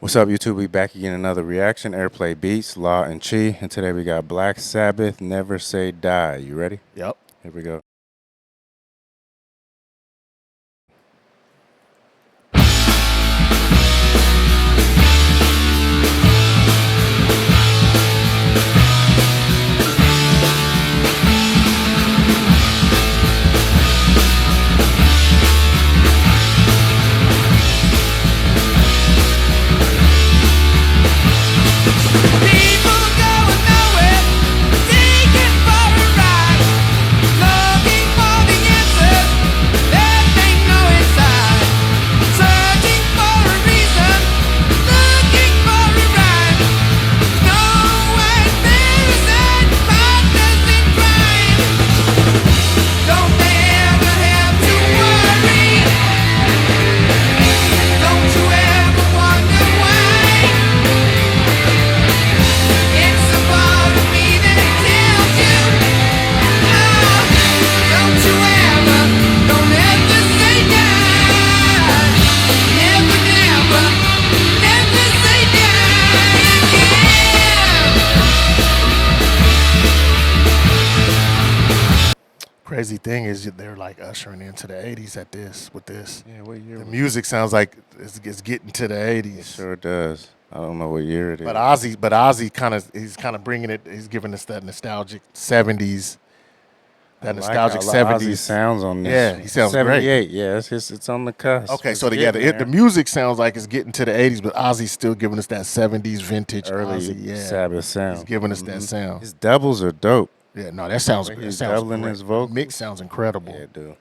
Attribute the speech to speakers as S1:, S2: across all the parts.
S1: What's up, YouTube? We back again. Another reaction. Airplay Beats, Law and Chi. And today we got Black Sabbath, Never Say Die. You ready?
S2: Yep.
S1: Here we go.
S2: Crazy thing is they're like ushering into the 80s with this.
S1: Yeah, what year?
S2: The music sounds like it's getting to the 80s.
S1: It sure does. I don't know what year it is.
S2: But Ozzy he's kind of bringing it. He's giving us that nostalgic 70s. That nostalgic 70s
S1: Ozzy sounds on this.
S2: Yeah, he sounds
S1: 78.
S2: great.
S1: Yeah, it's on the cusp.
S2: Okay,
S1: It's
S2: so together,
S1: getting
S2: the music sounds like it's getting to the 80s, but Ozzy's still giving us that 70s vintage
S1: early
S2: Ozzy. Yeah,
S1: Sabbath sound.
S2: he's giving us that sound.
S1: His doubles are dope.
S2: Yeah, no, that sounds great.
S1: He's doubling his vocals.
S2: Mix sounds incredible.
S1: Yeah, dude.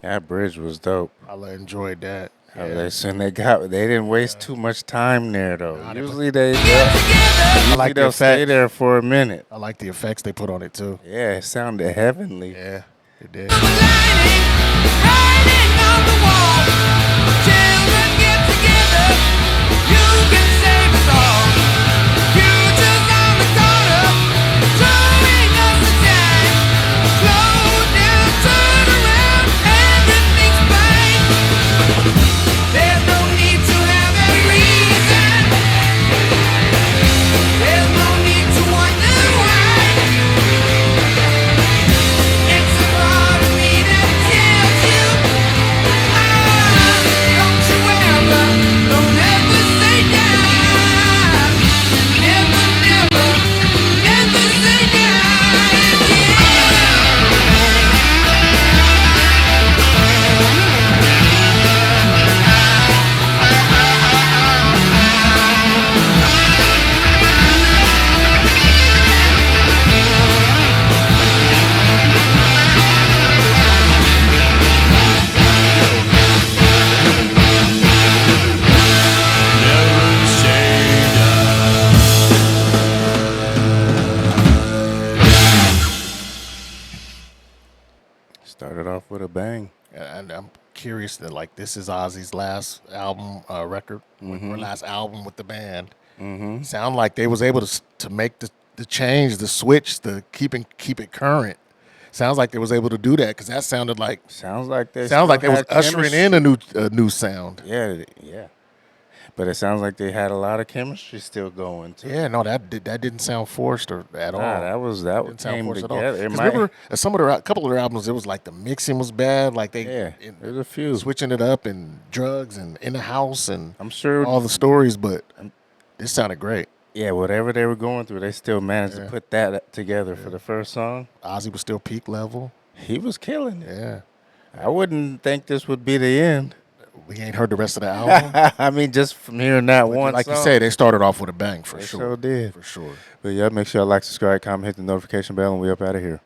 S1: That bridge was dope.
S2: I enjoyed that.
S1: Yeah. They didn't waste too much time there though. Usually they'll stay there for a minute.
S2: I like the effects they put on it too.
S1: Yeah, it sounded heavenly.
S2: Yeah, it did.
S1: Started off with a bang.
S2: And I'm curious that like this is Ozzy's last album record or last album with the band. Sound like they was able to make the change, the switch, the keep it current. Sounds like they was able to do that because that sounded like
S1: Sounds like they
S2: was
S1: had
S2: ushering in a new sound.
S1: Yeah, yeah. But it sounds like they had a lot of chemistry still going too.
S2: Yeah, no, that didn't sound forced or at all.
S1: That
S2: Didn't sound
S1: came
S2: forced
S1: together.
S2: at all. Because remember, a couple of their albums, it was like the mixing was bad. Like
S1: there's a few
S2: switching it up and drugs and in the house and
S1: I'm sure
S2: all the stories, but this sounded great.
S1: Yeah, whatever they were going through, they still managed to put that together for the first song.
S2: Ozzy was still peak level.
S1: He was killing it.
S2: Yeah.
S1: I wouldn't think this would be the end.
S2: We ain't heard the rest of the album.
S1: I mean, just from hearing that one
S2: like
S1: song.
S2: you say, they started off with a bang for
S1: They
S2: sure.
S1: sure did.
S2: For sure.
S1: But yeah, make sure you like, subscribe, comment, hit the notification bell, and we up out of here.